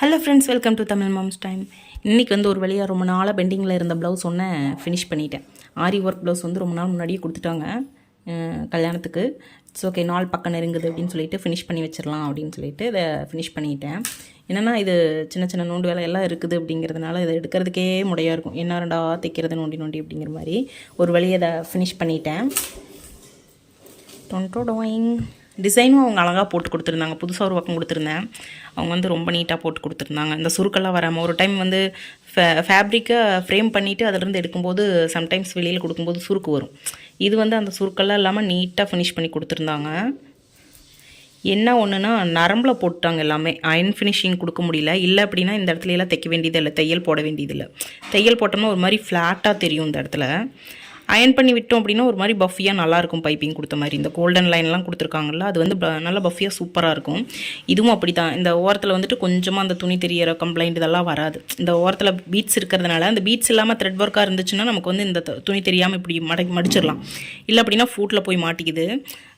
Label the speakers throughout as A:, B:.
A: Hello friends, welcome to Tamil moms time. இன்றைக்கி வந்து ஒரு வழியாக ரொம்ப நாளாக பெண்டிங்கில் இருந்த ப்ளவுஸ் ஒன்று ஃபினிஷ் பண்ணிட்டேன். ஆரி ஒர்க் ப்ளவுஸ் வந்து ரொம்ப நாள் முன்னாடியே கொடுத்துட்டாங்க கல்யாணத்துக்கு. இட்ஸ் ஓகே, நாள் பக்கம் நெருங்குது அப்படின்னு சொல்லிட்டு ஃபினிஷ் பண்ணி வச்சிடலாம் அப்படின்னு சொல்லிட்டு இதை ஃபினிஷ் பண்ணிட்டேன். என்னென்னா இது சின்ன சின்ன நோண்டு வேலை எல்லாம் இருக்குது அப்படிங்கிறதுனால இதை எடுக்கிறதுக்கே முடையாக இருக்கும். என்ன ரெண்டா தைக்கிறது நோண்டி நோண்டி அப்படிங்கிற மாதிரி ஒரு வழியை அதை ஃபினிஷ் பண்ணிட்டேன். டிசைனும் அவங்க அழகாக போட்டு கொடுத்துருந்தாங்க. புதுசாக ஒரு பக்கம் கொடுத்துருந்தேன், அவங்க வந்து ரொம்ப நீட்டாக போட்டு கொடுத்துருந்தாங்க. இந்த சுருக்கெல்லாம் வராமல் ஒரு டைம் வந்து ஃபேப்ரிக்கை ஃப்ரேம் பண்ணிவிட்டு அதிலிருந்து எடுக்கும்போது சம்டைம்ஸ் வெளியில் கொடுக்கும்போது சுருக்கு வரும். இது வந்து அந்த சுருக்கெல்லாம் இல்லாமல் நீட்டாக ஃபினிஷ் பண்ணி கொடுத்துருந்தாங்க. என்ன ஒன்றுனா நரம்பில் போட்டாங்க எல்லாமே. அயன் ஃபினிஷிங் கொடுக்க முடியல. இல்லை அப்படின்னா இந்த இடத்துல எல்லாம் தைக்க வேண்டியது இல்லை, தையல் போட வேண்டியது இல்லை. தையல் போட்டோம்னா ஒரு மாதிரி ஃப்ளாட்டாக தெரியும். இந்த இடத்துல அயன் பண்ணி விட்டோம் அப்படின்னா ஒரு மாதிரி பஃபியாக நல்லாயிருக்கும். பைப்பிங் கொடுத்த மாதிரி இந்த கோல்டன் லைன்லாம் கொடுத்துருக்காங்கல்ல, அது வந்து நல்லா பஃபியாக சூப்பராக இருக்கும். இதுவும் அப்படி தான். இந்த ஓரத்தில் வந்துட்டு கொஞ்சமாக அந்த துணி தெரியற கம்ப்ளைண்ட் இதெல்லாம் வராது. இந்த ஓரத்தில் பீட்ஸ் இருக்கிறதுனால அந்த பீட்ஸ் இல்லாமல் த்ரெட் ஒர்க்காக இருந்துச்சுன்னா நமக்கு வந்து இந்த துணி தெரியாமல் இப்படி மடிச்சிடலாம். இல்லை அப்படின்னா ஃபூட்டில் போய் மாட்டிக்குது.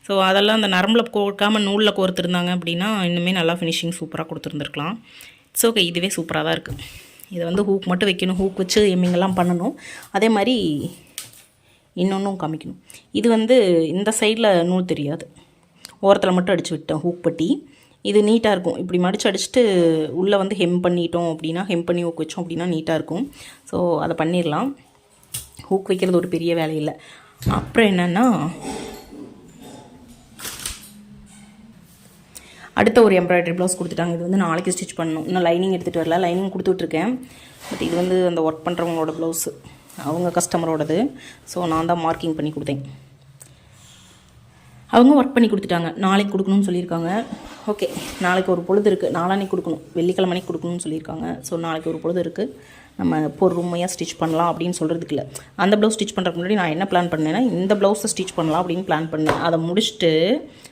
A: ஸோ அதெல்லாம் அந்த நரம்பில் கோர்க்காமல் நூலில் கோர்த்துருந்தாங்க அப்படின்னா இன்னுமே நல்லா ஃபினிஷிங் சூப்பராக கொடுத்துருந்துருக்கலாம். இட்ஸ் ஓகே, இதுவே சூப்பராக தான் இருக்குது. இதை வந்து ஹூக் மட்டும் வைக்கணும், ஹூக் வச்சு எம்மிங்கெல்லாம் பண்ணணும். அதே மாதிரி இன்னொன்றும் காமிக்கணும். இது வந்து இந்த சைடில் நூல் தெரியாது, ஓரத்தில் மட்டும் அடித்து விட்டேன் ஹூக் பட்டி. இது நீட்டாக இருக்கும். இப்படி மடித்து அடிச்சுட்டு உள்ளே வந்து ஹெம் பண்ணிட்டோம் அப்படின்னா, ஹெம் பண்ணி ஹூக் வச்சோம் அப்படின்னா நீட்டாக இருக்கும். ஸோ அதை பண்ணிடலாம். ஹூக் வைக்கிறது ஒரு பெரிய வேலை இல்லை. அப்புறம் என்னென்னா அடுத்த ஒரு எம்ப்ராய்டரி ப்ளவுஸ் கொடுத்துட்டாங்க. இது வந்து நாளைக்கு ஸ்டிச் பண்ணணும். இன்னும் லைனிங் எடுத்துகிட்டு வரல, லைனிங் கொடுத்துட்ருக்கேன். பட் இது வந்து அந்த ஒர்க் பண்ணுறவங்களோட ப்ளவுஸு, அவங்க கஸ்டமரோடது. ஸோ நான் தான் மார்க்கிங் பண்ணி கொடுத்தேன். அவங்க ஒர்க் பண்ணி கொடுத்துட்டாங்க. நாளைக்கு கொடுக்கணும்னு சொல்லியிருக்காங்க. ஓகே, நாளைக்கு ஒரு பொழுது இருக்குது. நாளான்னைக்கு கொடுக்கணும், வெள்ளிக்கிழமைக்கு கொடுக்கணும்னு சொல்லியிருக்காங்க. ஸோ நாளைக்கு ஒரு பொழுது இருக்குது, நம்ம பொறுமையாக ஸ்டிச் பண்ணலாம் அப்படின்னு சொல்கிறதுக்கு இல்லை. அந்த ப்ளவுஸ் ஸ்டிச் பண்ணுறதுக்கு முன்னாடி நான் என்ன பிளான் பண்ணேன்னா, இந்த ப்ளவுஸை ஸ்டிச் பண்ணலாம் அப்படின்னு பிளான் பண்ணேன். அதை முடிச்சுட்டு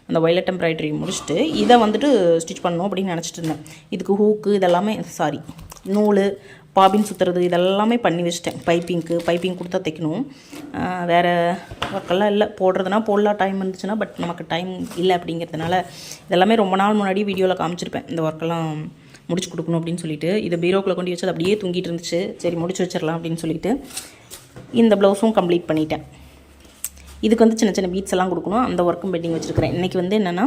A: அந்த வயலட் எம்ப்ராய்டரி முடிச்சுட்டு இதை வந்துட்டு ஸ்டிச் பண்ணணும் அப்படின்னு நினச்சிட்டு இருந்தேன். இதுக்கு ஹூக்கு இதெல்லாமே நூல் பாபின் சுற்றுறது இதெல்லாமே பண்ணி வச்சிட்டேன். பைப்பிங் கொடுத்தா தைக்கணும். வேறு ஒர்க்கெல்லாம் இல்லை. போடுறதுனா போடலாம் டைம் இருந்துச்சுன்னா. பட் நமக்கு டைம் இல்லை அப்படிங்கிறதுனால இதெல்லாமே ரொம்ப நாள் முன்னாடி வீடியோவில் காமிச்சிருப்பேன். இந்த ஒர்க்கெல்லாம் முடிச்சு கொடுக்கணும் அப்படின்னு சொல்லிட்டு இதை பீரோக்குள்ளே கொண்டு வச்சு அது அப்படியே தூங்கிட்டு இருந்துச்சு. சரி முடிச்சு வச்சிடலாம் அப்படின்னு சொல்லிட்டு இந்த ப்ளவுஸும் கம்ப்ளீட் பண்ணிட்டேன். இதுக்கு வந்து சின்ன சின்ன பீட்ஸ் எல்லாம் கொடுக்கணும். அந்த ஒர்க்கும் பெண்டிங் வச்சுருக்கிறேன். இன்றைக்கி வந்து என்னென்னா,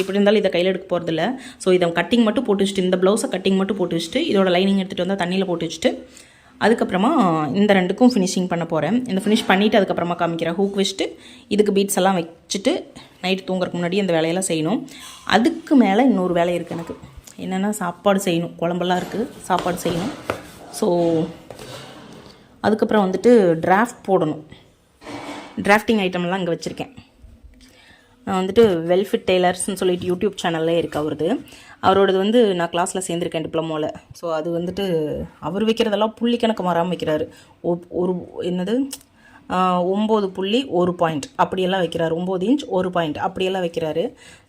A: இப்படி இருந்தாலும் இதை கையில் எடுக்க போகிறதில்ல. ஸோ இதை கட்டிங் மட்டும் போட்டு வச்சுட்டு, இந்த ப்ளவுஸை கட்டிங் மட்டும் போட்டு வச்சுட்டு இதோட லைனிங் எடுத்துகிட்டு வந்தால் தண்ணியில் போட்டு வச்சுட்டு அதுக்கப்புறமா இந்த ரெண்டுக்கும் ஃபினிஷிங் பண்ண போகிறேன். இந்த ஃபினிஷ் பண்ணிவிட்டு அதுக்கப்புறமா காமிக்கிறேன். ஹூக் வச்சுட்டு இதுக்கு பீட்ஸ் எல்லாம் வச்சுட்டு நைட்டு தூங்குறதுக்கு முன்னாடி இந்த வேலையெல்லாம் செய்யணும். அதுக்கு மேலே இன்னொரு வேலை இருக்குது எனக்கு. என்னென்னா சாப்பாடு செய்யணும். குழம்பெல்லாம் இருக்குது, சாப்பாடு செய்யணும். ஸோ அதுக்கப்புறம் வந்துட்டு டிராஃப்ட் போடணும். டிராஃப்டிங் ஐட்டம்லாம் இங்கே வச்சுருக்கேன். நான் வந்துட்டு வெல்ஃபிட் டெய்லர்ஸ்ன்னு சொல்லிட்டு யூடியூப் சேனல்லே இருக்குது அவரோடது வந்து நான் கிளாஸில் சேர்ந்துருக்கேன் டிப்ளமோவில். ஸோ அது வந்துட்டு அவர் வைக்கிறதெல்லாம் புள்ளி கணக்கு மாறாமல் வைக்கிறாரு. ஒரு என்னது 9 புள்ளி 1 பாயிண்ட் அப்படியெல்லாம் வைக்கிறாரு. 9 இன்ச் 1 பாயிண்ட் அப்படியெல்லாம் வைக்கிறாரு.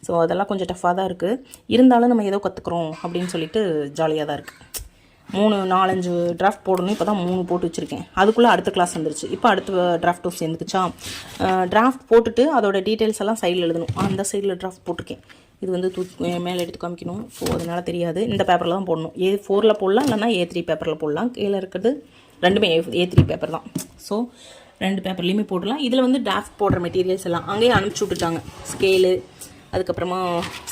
A: ஸோ அதெல்லாம் கொஞ்சம் டஃப்பாக தான் இருக்குது. இருந்தாலும் நம்ம ஏதோ கற்றுக்குறோம் அப்படின்னு சொல்லிட்டு ஜாலியாக தான் இருக்குது. 4-5 டிராஃப்ட் போடணும். இப்போ தான் 3 போட்டு வச்சுருக்கேன். அதுக்குள்ளே அடுத்த கிளாஸ் வந்துருச்சு. இப்போ அடுத்த டிராஃப்ட்டும் சேர்ந்துக்குச்சா. டிராஃப்ட் போட்டுட்டு அதோட டீட்டெயில்ஸ் எல்லாம் சைடில் எழுதணும். அந்த சைடில் டிராஃப்ட் போட்டிருக்கேன். இது வந்து மேலே எடுத்து காமிக்கணும். ஸோ அதனால் தெரியாது. இந்த பேப்பரில் தான் போடணும். A4 போடலாம், இல்லைனா A3 பேப்பரில் போடலாம். கீழே இருக்கிறது ரெண்டுமே A3 பேப்பர் தான். ஸோ 2 பேப்பர்லேயுமே போடலாம். இதில் வந்து டிராஃப்ட் போடுற மெட்டீரியல்ஸ் எல்லாம் அங்கேயே அனுப்பிச்சி விட்டுட்டாங்க. ஸ்கேலு, அதுக்கப்புறமா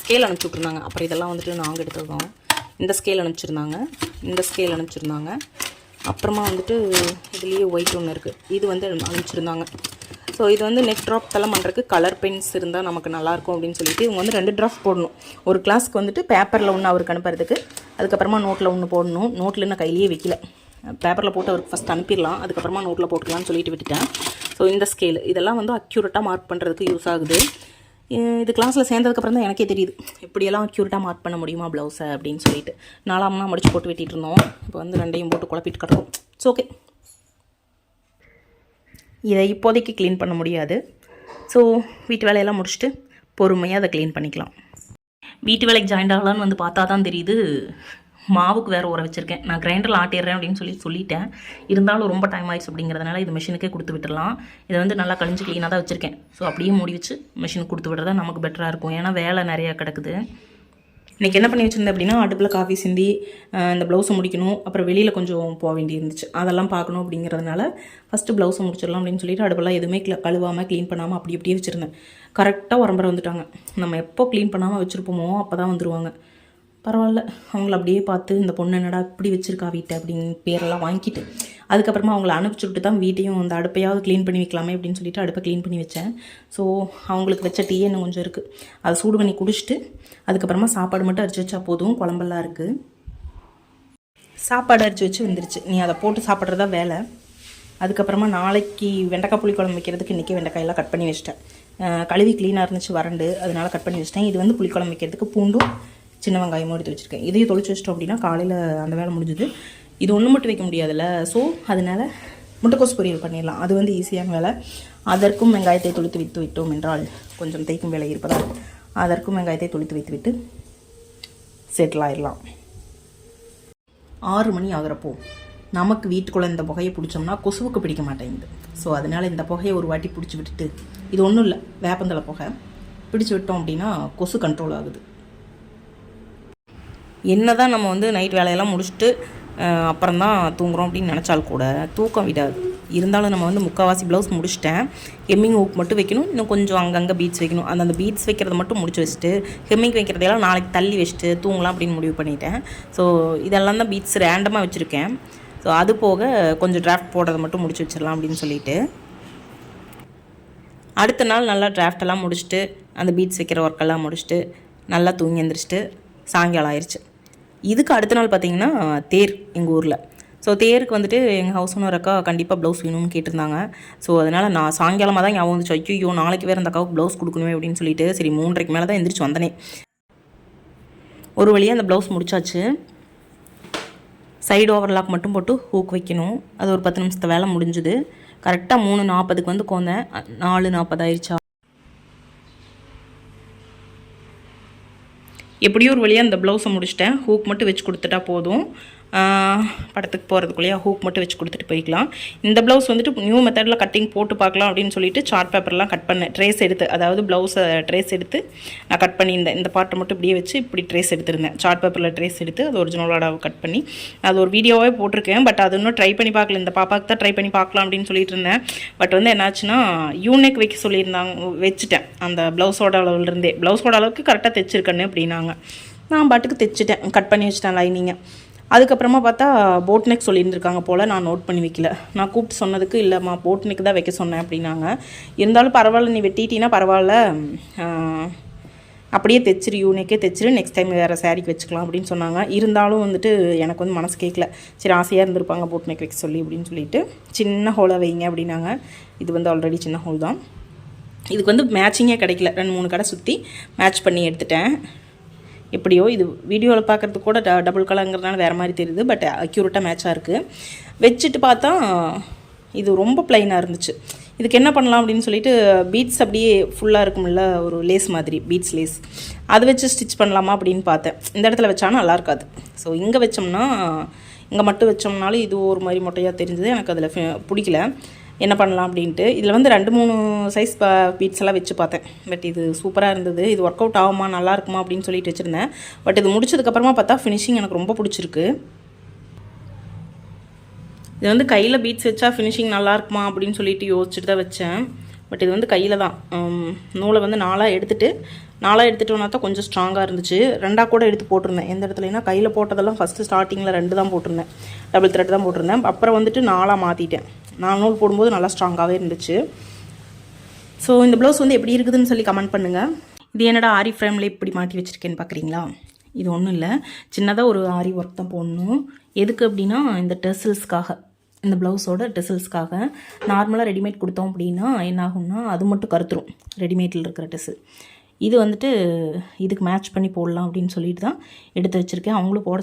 A: ஸ்கேல் அனுப்பிச்சி விட்ருந்தாங்க. அப்புறம் இதெல்லாம் வந்துட்டு நாங்கள் எடுத்துருக்கோம். இந்த ஸ்கேல் அனுப்பிச்சிருந்தாங்க, இந்த ஸ்கேல் அனுப்பிச்சிருந்தாங்க. அப்புறமா வந்துட்டு இதுலேயே ஒயிட் ஒன்று இருக்குது, இது வந்து அனுப்பிச்சிருந்தாங்க. ஸோ இது வந்து நெக் ட்ராப் எல்லாம் பண்ணுறதுக்கு கலர் பென்ஸ் இருந்தால் நமக்கு நல்லாயிருக்கும் அப்படின்னு சொல்லிட்டு இவங்க வந்து 2 டிராஃப்ட் போடணும். ஒரு கிளாஸ்க்கு வந்துட்டு பேப்பரில் ஒன்று அவருக்கு அனுப்புறதுக்கு, அதுக்கப்புறமா நோட்டில் ஒன்று போடணும். நோட்டில் நான் கையிலேயே வைக்கல, பேப்பரில் போட்டு அவருக்கு ஃபஸ்ட் அனுப்பிடலாம், அதுக்கப்புறமா நோட்டில் போட்டுக்கலாம்னு சொல்லிட்டு விட்டுட்டேன். ஸோ இந்த ஸ்கேல் இதெல்லாம் வந்து அக்யூரேட்டாக மார்க் பண்ணுறதுக்கு யூஸ் ஆகுது. இது கிளாஸில் சேர்ந்ததுக்கப்புறம் தான் எனக்கே தெரியுது எப்படியெல்லாம் அக்யூரேட்டாக மார்க் பண்ண முடியுமா ப்ளவுஸை அப்படின்னு சொல்லிட்டு. 4 முடிச்சு போட்டு வெட்டிகிட்டு இருந்தோம். இப்போ வந்து 2ஐயும் போட்டு குழப்பிட்டு கிடக்கும். It's okay. இதை இப்போதைக்கு க்ளீன் பண்ண முடியாது. ஸோ வீட்டு வேலையெல்லாம் முடிச்சுட்டு பொறுமையாக அதை க்ளீன் பண்ணிக்கலாம். வீட்டு வேலைக்கு ஜாயின் ஆகலான்னு வந்து பார்த்தா தான் தெரியுது மாவுக்கு வேறு ஊற வச்சுருக்கேன். நான் கிரைண்டரில் ஆட்டிடுறேன் அப்படின்னு சொல்லிட்டேன். இருந்தாலும் ரொம்ப டைம் ஆயிடுச்சு அப்படிங்கிறதுனால இது மிஷினுக்கே கொடுத்து விட்டுடலாம். இதை வந்து நல்லா கழிஞ்சு க்ளீனாக தான் வச்சுருக்கேன். ஸோ அப்படியே மூடி வச்சு மிஷினுக்கு கொடுத்து விடுறதா நமக்கு பெட்டராக இருக்கும். ஏன்னா வேலை நிறையா கிடக்குது. இன்றைக்கி என்ன பண்ணி வச்சுருந்தேன் அப்படின்னா, அடுப்பில் காஃபி சிந்தி இந்த ப்ளவுஸை முடிக்கணும். அப்புறம் வெளியில் கொஞ்சம் போக வேண்டியிருந்துச்சு, அதெல்லாம் பார்க்கணும். அப்படிங்கிறதுனால ஃபஸ்ட்டு ப்ளவுஸை முடிச்சிடலாம் அப்படின்னு சொல்லிட்டு அடுப்பெல்லாம் எதுவுமே கழுவாமல் க்ளீன் பண்ணாமல் அப்படியே வச்சுருந்தேன். கரெக்டாக உரம்பரை வந்துட்டாங்க. நம்ம எப்போ க்ளீன் பண்ணாமல் வச்சுருப்போமோ அப்போ தான் வந்துடுவாங்க. பரவாயில்ல, அவங்கள அப்படியே பார்த்து இந்த பொண்ணு என்னடா இப்படி வச்சுருக்கா வீட்டை அப்படின்னு பேரெல்லாம் வாங்கிட்டு அதுக்கப்புறமா அவங்கள அனுப்பிச்சி விட்டு தான் வீட்டையும் அந்த அடுப்பையாவது க்ளீன் பண்ணி வைக்கலாமே அப்படின்னு சொல்லிட்டு அடுப்பை க்ளீன் பண்ணி வச்சேன். ஸோ அவங்களுக்கு வச்ச டீ இன்னும் கொஞ்சம் இருக்குது, அதை சூடு பண்ணி குடிச்சிட்டு அதுக்கப்புறமா சாப்பாடு மட்டும் அரிச்சு வச்சா போதும். குழம்பெல்லாம் இருக்குது, சாப்பாடு அரிச்சு வச்சு வந்துருச்சு. நீ அதை போட்டு சாப்பிட்றதா வேலை. அதுக்கப்புறமா நாளைக்கு வெண்டைக்காய் புளி குழம்பு வைக்கிறதுக்கு இன்றைக்கி வெண்டைக்காயெல்லாம் கட் பண்ணி வச்சிட்டேன். கழுவி க்ளீனாக இருந்துச்சு வறண்டு, அதனால் கட் பண்ணி வச்சிட்டேன். இது வந்து புளிக்குழம்பு வைக்கிறதுக்கு பூண்டும் சின்ன வெங்காயமும் எடுத்து வச்சுருக்கேன். இதையும் தொளிச்சு வச்சிட்டோம் அப்படின்னா காலையில் அந்த வேலை முடிஞ்சுது. இது ஒன்று மட்டும் வைக்க முடியாதுல்ல, ஸோ அதனால் முட்டைக்கோஸ் பொரியல் பண்ணிடலாம். அது வந்து ஈஸியான வேலை. அதற்கும் வெங்காயத்தை தொளித்து வைத்து விட்டோம் என்றால் கொஞ்சம் தேய்க்கும் வேலை இருப்பதால் அதற்கும் வெங்காயத்தை தொளித்து வைத்து விட்டு செட்டில் ஆயிடலாம். 6 மணி ஆகிறப்போ நமக்கு வீட்டுக்குள்ளே இந்த புகையை பிடிச்சோம்னா கொசுவுக்கு பிடிக்க மாட்டேங்குது. ஸோ அதனால் இந்த புகையை ஒரு வாட்டி பிடிச்சி விட்டுட்டு, இது ஒன்றும் இல்லை வேப்பந்தலை புகை, பிடிச்சி விட்டோம் அப்படின்னா கொசு கண்ட்ரோல் ஆகுது. என்ன தான் நம்ம வந்து நைட் வேலையெல்லாம் முடிச்சுட்டு அப்புறம் தான் தூங்குறோம் அப்படின்னு நினச்சால் கூட தூக்கம் விடாது. இருந்தாலும் நம்ம வந்து முக்கால்வாசி ப்ளவுஸ் முடிச்சிட்டேன். ஹெம்மிங் ஹூக் மட்டும் வைக்கணும், இன்னும் கொஞ்சம் அங்கங்கே பீட்ஸ் வைக்கணும். அந்த பீட்ஸ் வைக்கிறத மட்டும் முடிச்சு வச்சுட்டு ஹெம்மிங் வைக்கிறதையெல்லாம் நாளைக்கு தள்ளி வச்சுட்டு தூங்கலாம் அப்படின்னு முடிவு பண்ணிட்டேன். ஸோ இதெல்லாம் தான் பீட்ஸ் ரேண்டமாக வச்சுருக்கேன். ஸோ அது போக கொஞ்சம் டிராஃப்ட் போடுறதை மட்டும் முடிச்சு வச்சிடலாம் அப்படின்னு சொல்லிட்டு அடுத்த நாள் நல்லா டிராஃப்டெல்லாம் முடிச்சுட்டு அந்த பீட்ஸ் வைக்கிற ஒர்க்கெல்லாம் முடிச்சுட்டு நல்லா தூங்கி எழுந்திரிச்சிட்டு சாயங்காலம் ஆயிடுச்சு. இதுக்கு அடுத்த நாள் பார்த்திங்கன்னா தேர் எங்கள் ஊரில். ஸோ தேருக்கு வந்துட்டு எங்கள் ஹவுஸ் ஓனர் அக்கா கண்டிப்பாக ப்ளவுஸ் வேணும்னு கேட்டிருந்தாங்க. ஸோ அதனால் நான் சாயங்காலமாக தான் ஞாபகம் வந்துச்சு, ஐயோ நாளைக்கு வேறு அந்த அக்காவுக்கு ப்ளவுஸ் கொடுக்கணுமே அப்படின்னு சொல்லிட்டு சரி 3:30 மேலே தான் எந்திரிச்சு வந்தனே. ஒரு வழியாக அந்த ப்ளவுஸ் முடிச்சாச்சு. சைடு ஓவர்லாக் மட்டும் போட்டு ஹூக் வைக்கணும். அது ஒரு 10 நிமிஷத்து வேலை முடிஞ்சுது. கரெக்டாக 3:40க்கு வந்து கோந்தேன். 4:40 ஆயிடுச்சா. எப்படியும் ஒரு வழியாக அந்த ப்ளவுஸை முடிச்சிட்டேன். ஹூக் மட்டும் வச்சு கொடுத்துட்டா போதும். படத்துக்கு போகிறதுக்குள்ளேயே ஹூக் மட்டும் வச்சு கொடுத்துட்டு போய்க்கலாம். இந்த ப்ளவுஸ் வந்துட்டு நியூ மெத்தடில் கட்டிங் போட்டு பார்க்கலாம் அப்படின்னு சொல்லிட்டு சார்ட் பேப்பர்லாம் கட் பண்ணேன். ட்ரேஸ் எடுத்து, அதாவது ப்ளவுஸை ட்ரேஸ் எடுத்து நான் கட் பண்ணியிருந்தேன். இந்த பார்ட்டை மட்டும் இப்படியே வச்சு இப்படி ட்ரேஸ் எடுத்திருந்தேன். சார்ட் பேப்பரில் ட்ரேஸ் எடுத்து அது ஒரிஜினலோட கட் பண்ணி அது ஒரு வீடியோவே போட்டிருக்கேன். பட் அது இன்னும் ட்ரை பண்ணி பார்க்கல. இந்த பாப்பாவுக்கு தான் ட்ரை பண்ணி பார்க்கலாம் அப்படின்னு சொல்லிட்டு இருந்தேன். பட் வந்து என்னாச்சுன்னா யூனெக் வைக்க சொல்லியிருந்தாங்க, வச்சுட்டேன். அந்த ப்ளவுஸோட அளவுலேருந்தே ப்ளவுஸோட அளவுக்கு கரெக்டாக தைச்சிருக்கேன்னு அப்படின்னாங்க. நான் பாட்டுக்கு தைச்சிட்டேன், கட் பண்ணி வச்சுட்டேன் லைனிங்கை. அதுக்கப்புறமா பார்த்தா போட் நெக் சொல்லியிருந்துருக்காங்க போல், நான் நோட் பண்ணி வைக்கல. நான் கூப்பிட்டு சொன்னதுக்கு இல்லைம்மா போட் நெக் தான் வைக்க சொன்னேன் அப்படின்னாங்க. இருந்தாலும் பரவாயில்ல, நீ வெட்டிட்டீங்கன்னா பரவாயில்ல, அப்படியே தைச்சிரு, யூனிக்கே தைச்சிரு, நெக்ஸ்ட் டைம் வேறு சாரிக்கு வச்சுக்கலாம் அப்படின்னு சொன்னாங்க. இருந்தாலும் வந்துட்டு எனக்கு வந்து மனசு கேட்கல. சரி ஆசையாக இருந்திருப்பாங்க போட் நெக் வைக்க சொல்லி அப்படின்னு சொல்லிட்டு சின்ன ஹோலை வைங்க அப்படின்னாங்க. இது வந்து ஆல்ரெடி சின்ன ஹோல் தான். இதுக்கு வந்து மேட்சிங்கே கிடைக்கல. 2-3 கடை சுற்றி மேட்ச் பண்ணி எடுத்துட்டேன். எப்படியோ இது வீடியோவில் பார்க்குறதுக்கு கூட டபுள் கலருங்கிறதுனால வேறு மாதிரி தெரியுது. பட் அக்யூரேட்டாக மேட்சாக இருக்குது. வச்சுட்டு பார்த்தா இது ரொம்ப ப்ளைனாக இருந்துச்சு. இதுக்கு என்ன பண்ணலாம் அப்படின்னு சொல்லிட்டு பீட்ஸ் அப்படியே ஃபுல்லாக இருக்கும்ல, ஒரு லேஸ் மாதிரி பீட்ஸ் லேஸ், அதை வச்சு ஸ்டிச் பண்ணலாமா அப்படின்னு பார்த்தேன். இந்த இடத்துல வச்சாலும் நல்லா இருக்காது. ஸோ இங்கே வச்சோம்னா, இங்கே மட்டும் வச்சோம்னாலும் இது ஒரு மாதிரி மொட்டையாக தெரிஞ்சது. எனக்கு அதில் பிடிக்கல. என்ன பண்ணலாம் அப்படின்ட்டு இதில் வந்து 2-3 சைஸ் பீட்ஸ் எல்லாம் வச்சு பார்த்தேன். பட் இது சூப்பராக இருந்தது. இது ஒர்க் அவுட் ஆகுமா, நல்லா இருக்குமா அப்படின்னு சொல்லிட்டு வச்சுருந்தேன். பட் இது முடிச்சதுக்கப்புறமா பார்த்தா ஃபினிஷிங் எனக்கு ரொம்ப பிடிச்சிருக்கு. இது வந்து கையில் பீட்ஸ் வச்சா ஃபினிஷிங் நல்லா இருக்குமா அப்படின்னு சொல்லிட்டு யோசிச்சுட்டு தான் வச்சேன். பட் இது வந்து கையில் தான் நூலை வந்து 4 எடுத்துட்டோன்னா தான் கொஞ்சம் ஸ்ட்ராங்காக இருந்துச்சு. 2 கூட எடுத்து போட்டிருந்தேன். எந்த இடத்துலனா கையில் போட்டதெல்லாம் ஃபஸ்ட்டு ஸ்டார்டிங்கில் 2 தான் போட்டிருந்தேன், டபுள் த்ரெட் தான் போட்டிருந்தேன். அப்புறம் வந்துட்டு 4 மாற்றிட்டேன். 4 நூல் போடும்போது நல்லா ஸ்ட்ராங்காகவே இருந்துச்சு. ஸோ இந்த ப்ளவுஸ் வந்து எப்படி இருக்குதுன்னு சொல்லி கமெண்ட் பண்ணுங்கள். இது என்னடா ஆரி ஃப்ரேமில் இப்படி மாட்டி வச்சுருக்கேன்னு பார்க்குறீங்களா? இது ஒன்றும் இல்லை, சின்னதாக ஒரு ஆரி ஒர்க் தான் போடணும். எதுக்கு அப்படின்னா இந்த டெசில்ஸ்க்காக, இந்த ப்ளவுஸோட டெசில்ஸ்க்காக. நார்மலாக ரெடிமேட் கொடுத்தோம் அப்படின்னா என்ன ஆகும்னா அது மட்டும் கருத்துரும், ரெடிமேட்டில் இருக்கிற டெசில். இது வந்துட்டு இதுக்கு மேட்ச் பண்ணி போடலாம் அப்படின்னு சொல்லிட்டு தான் எடுத்து வச்சுருக்கேன். அவங்களும் போட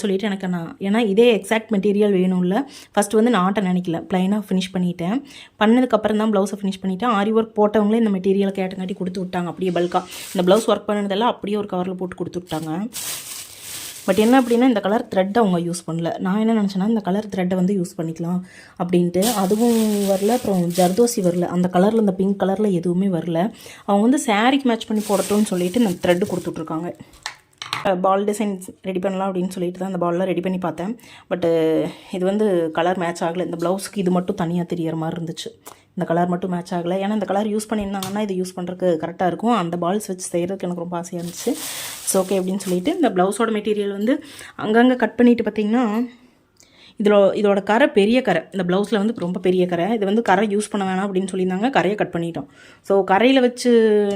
A: சொல்லிவிட்டு எனக்கு ஏன்னா இதே எக்ஸாக்ட் மெட்டீரியல் வேணும்ல. ஃபஸ்ட்டு வந்து நான் நினைக்கல, ப்ளைனாக ஃபினிஷ் பண்ணிட்டேன். பண்ணதுக்கப்புறம் தான் ப்ளவுஸை ஃபினிஷ் பண்ணிவிட்டேன். ஆரி ஒர்க் போட்டவங்களே இந்த மெட்டீரியலை கேட்டங்காட்டி கொடுத்து விட்டாங்க. அப்படியே பல்காக இந்த ப்ளவுஸ் ஒர்க் பண்ணதெல்லாம் அப்படியே ஒரு கவரில் போட்டு கொடுத்து விட்டாங்க. பட் என்ன அப்படின்னா இந்த கலர் த்ரெட்டை அவங்க யூஸ் பண்ணல. நான் என்ன நினச்சேன்னா இந்த கலர் த்ரெட்டை வந்து யூஸ் பண்ணிக்கலாம் அப்படின்ட்டு. அதுவும் வரல. அப்புறம் ஜர்தோசி வரல, அந்த கலரில், இந்த பிங்க் கலரில் எதுவுமே வரல. அவங்க வந்து சாரீக்கு மேட்ச் பண்ணி போடட்டும்னு சொல்லிட்டு இந்த த்ரெட்டு கொடுத்துட்ருக்காங்க. பால் டிசைன்ஸ் ரெடி பண்ணலாம் அப்படின்னு சொல்லிட்டு தான் அந்த பால்லாம் ரெடி பண்ணி பார்த்தேன். பட்டு இது வந்து கலர் மேட்ச் ஆகலை. இந்த ப்ளவுஸுக்கு இது மட்டும் தனியாக தெரியற மாதிரி இருந்துச்சு. இந்த கலர் மட்டும் மேட்ச் ஆகலை. ஏன்னா இந்த கலர் யூஸ் பண்ணியிருந்தாங்கன்னா இது யூஸ் பண்ணுறதுக்கு கரெக்டாக இருக்கும். அந்த பால்ஸ் வச்சு செய்கிறதுக்கு எனக்கு ரொம்ப ஆசையாக இருந்துச்சு. ஸோ ஓகே அப்படின்னு சொல்லிட்டு இந்த ப்ளவுஸோட மெட்டீரியல் வந்து அங்கங்கே கட் பண்ணிவிட்டு பார்த்திங்கன்னா இதோட கரை பெரிய கரை. இந்த ப்ளவுஸில் வந்து ரொம்ப பெரிய கரை. இது வந்து கரை யூஸ் பண்ண வேணாம் அப்படின்னு சொல்லியிருந்தாங்க. கரையை கட் பண்ணிட்டோம். ஸோ கரையில் வச்சு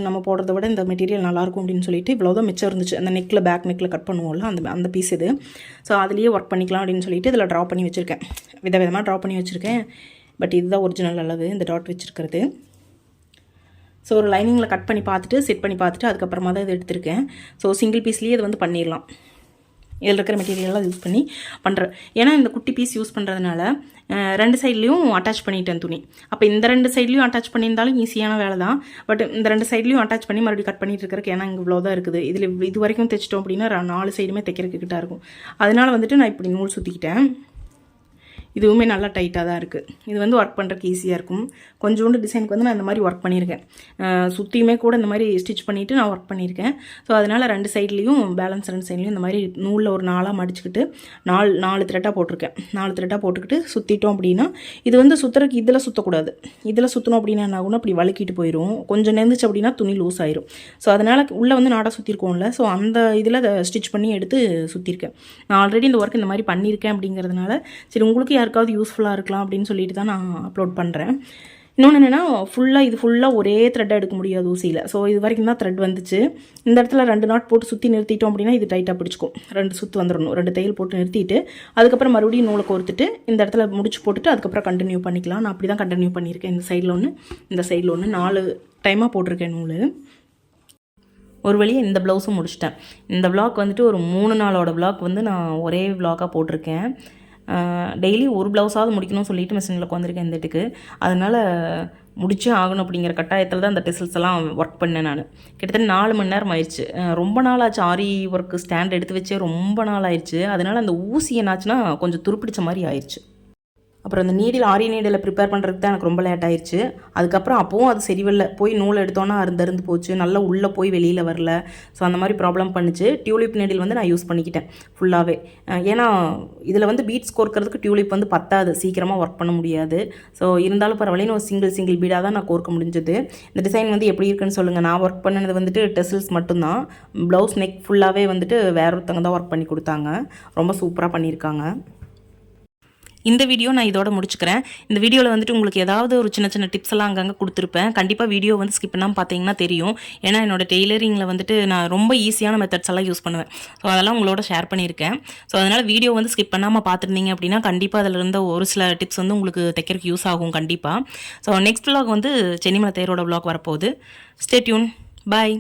A: நம்ம போடுறத விட இந்த மெட்டீரியல் நல்லாயிருக்கும் அப்படின்னு சொல்லிட்டு இவ்வளோ தான் மிச்சம் இருந்துச்சு. அந்த நெக்கில் பேக் நெக்கில் கட் பண்ணுவோம்ல அந்த பீஸ் இது. ஸோ அதுலேயே ஒர்க் பண்ணிக்கலாம் அப்படின்னு சொல்லிட்டு இதில் ட்ரா பண்ணி வச்சுருக்கேன். விதவிதமாக ட்ரா பண்ணி வச்சுருக்கேன். பட் இதுதான் ஒரிஜினல் அளவு இந்த டாட் வச்சுருக்கிறது. ஸோ ஒரு லைனிங்கில் கட் பண்ணி பார்த்துட்டு செட் பண்ணி பார்த்துட்டு அதுக்கப்புறமா தான் இது எடுத்திருக்கேன். ஸோ சிங்கிள் பீஸ்லேயே இது வந்து பண்ணிடலாம். இதில் இருக்கிற மெட்டீரியல்லாம் யூஸ் பண்ணி பண்ணுறேன். ஏன்னா இந்த குட்டி பீஸ் யூஸ் பண்ணுறதுனால 2 சைட்லேயும் அட்டாச் பண்ணிட்டேன் துணி. அப்போ இந்த 2 சைட்லேயும் அட்டாச் பண்ணியிருந்தாலும் ஈஸியான வேலை தான். பட் இந்த 2 சைட்லேயும் அட்டாச் பண்ணி மறுபடியும் கட் பண்ணிட்டு இருக்கிறதுக்கு ஏன்னா இங்கே இவ்வளோ தான் இருக்குது. இதில் இது வரைக்கும் தைச்சிட்டோம் அப்படின்னா 4 சைடுமே தைக்கிறதுக்கு கிட்ட இருக்கும். அதனால் வந்துட்டு நான் இப்படி நூல் சுற்றிக்கிட்டேன். இதுவுமே நல்லா டைட்டாக தான் இருக்குது. இது வந்து ஒர்க் பண்ணுறதுக்கு ஈஸியாக இருக்கும். கொஞ்சோண்டு டிசைனுக்கு வந்து நான் இந்த மாதிரி ஒர்க் பண்ணியிருக்கேன். சுற்றியுமே கூட இந்த மாதிரி ஸ்டிச் பண்ணிவிட்டு நான் ஒர்க் பண்ணியிருக்கேன். ஸோ அதனால் 2 சைட்லேயும் பேலன்ஸ் 2 சைட்லேயும் இந்த மாதிரி நூலில் ஒரு 4ஆக மடிச்சுக்கிட்டு 4 த்ரெட்டாக போட்டிருக்கேன். 4 த்ரெட்டாக போட்டுக்கிட்டு சுற்றிட்டோம் அப்படின்னா இது வந்து சுற்றுறதுக்கு இதில் சுற்றக்கூடாது. இதில் சுற்றணும் அப்படின்னா என்ன ஆகும்னா அப்படி வலிக்கிட்டு போயிடும். கொஞ்சம் நெருந்துச்சு அப்படின்னா துணி லூஸ் ஆயிரும். ஸோ அதனால் உள்ளே வந்து நாடாக சுற்றிருக்கோம்ல. ஸோ அந்த இதில் அதை ஸ்டிச் பண்ணி எடுத்து சுற்றிருக்கேன். நான் ஆல்ரெடி இந்த ஒர்க் இந்த மாதிரி பண்ணியிருக்கேன் அப்படிங்கிறதுனால சரி உங்களுக்கு யாருக்காவது யூஸ்ஃபுல்லாக இருக்கலாம் அப்படின்னு சொல்லிட்டு தான் நான் அப்லோட் பண்ணுறேன். இன்னொன்று என்னென்னா இது ஃபுல்லாக ஒரே த்ரெட்டாக எடுக்க முடியாது ஊசியில். ஸோ இது வரைக்கும் தான் த்ரெட் வந்துச்சு. இந்த இடத்துல 2 நாட் போட்டு சுற்றி நிறுத்திட்டோம் அப்படின்னா இது டைட்டாக பிடிச்சிக்கும். 2 சுற்று வந்துடணும். 2 தையல் போட்டு நிறுத்திட்டு அதுக்கப்புறம் மறுபடியும் நூலை கோர்த்துட்டு இந்த இடத்துல முடிச்சு போட்டுட்டு அதுக்கப்புறம் கண்டினியூ பண்ணிக்கலாம். நான் அப்படி தான் கண்டினியூ பண்ணியிருக்கேன். இந்த சைடில் ஒன்று இந்த சைடில் ஒன்று 4 டைமாக போட்டிருக்கேன் நூல். ஒரு வழியாக இந்த ப்ளவுஸும் முடிச்சிட்டேன். இந்த வ்ளாக் வந்துட்டு ஒரு 3 நாளோட வ்ளாக் வந்து நான் ஒரே வ்ளாக்காக போட்டிருக்கேன். டெய்லி ஒரு ப்ளவுஸாவது முடிக்கணும்னு சொல்லிட்டு மிஷினில் உட்காந்துருக்கேன் இந்த இடத்துக்கு. அதனால் முடிச்சே ஆகணும் அப்படிங்கிற கட்டாயத்தில் தான் அந்த டெசில்ஸ் எல்லாம் ஒர்க் பண்ணேன். நான் கிட்டத்தட்ட 4 மணி நேரம் ஆயிடுச்சு. ரொம்ப நாள் ஆச்சு. ஆரி ஒர்க்கு ஸ்டாண்ட் எடுத்து வச்சே ரொம்ப நாள் ஆயிடுச்சு. அதனால் அந்த ஊசி என்னாச்சுன்னா கொஞ்சம் துருப்பிடிச்ச மாதிரி ஆயிடுச்சு. அப்புறம் அந்த நீடில் ஆரி நீடில் ப்ரிப்பேர் பண்ணுறதுக்கு தான் எனக்கு ரொம்ப லேட் ஆயிடுச்சு. அதுக்கப்புறம் அப்போவும் அது சரிவில்லை. போய் நூல் எடுத்தோன்னா அருந்து போச்சு. நல்லா உள்ளே போய் வெளியில் வரல. ஸோ அந்த மாதிரி ப்ராப்ளம் பண்ணிச்சு. டியூலிப் நீடில் வந்து நான் யூஸ் பண்ணிக்கிட்டேன் ஃபுல்லாகவே. ஏன்னா இதில் வந்து பீட்ஸ் கோர்க்கிறதுக்கு டியூலிப் வந்து பத்தாது. சீக்கிரமாக ஒர்க் பண்ண முடியாது. ஸோ இருந்தாலும் பரவாயில்லைன்னு ஒரு சிங்கிள் பீடாக தான் நான் கோர்க்க முடிஞ்சது. இந்த டிசைன் வந்து எப்படி இருக்குன்னு சொல்லுங்கள். நான் ஒர்க் பண்ணது வந்துட்டு டெசில்ஸ் மட்டும்தான். ப்ளவுஸ் நெக் ஃபுல்லாகவே வந்துட்டு வேற ஒருத்தவங்க தான் ஒர்க் பண்ணி கொடுத்தாங்க. ரொம்ப சூப்பராக பண்ணியிருக்காங்க. இந்த வீடியோ நான் இதோட முடிச்சுக்கிறேன். இந்த வீடியோவில் வந்துட்டு உங்களுக்கு ஏதாவது ஒரு சின்ன டிப்ஸ் எல்லாம் அங்கங்கே கொடுத்துருப்பேன். கண்டிப்பாக வீடியோ வந்து ஸ்கிப் பண்ணாமல் பார்த்தீங்கன்னா தெரியும். ஏன்னா என்னோட டெய்லரிங்கில் வந்துட்டு நான் ரொம்ப ஈஸியான மெத்தட்ஸ் எல்லாம் யூஸ் பண்ணுவேன். ஸோ அதெல்லாம் உங்களோட ஷேர் பண்ணியிருக்கேன். ஸோ அதனால் வீடியோ வந்து ஸ்கிப் பண்ணாமல் பார்த்துருந்தீங்க அப்படின்னா கண்டிப்பாக அதில் இருந்த ஒரு சில டிப்ஸ் வந்து உங்களுக்கு தைக்கிறதுக்கு யூஸ் ஆகும் கண்டிப்பாக. ஸோ நெக்ஸ்ட் vlog வந்து சென்னிமலை தேரோட vlog வரப்போகுது. Stay tune. பாய்.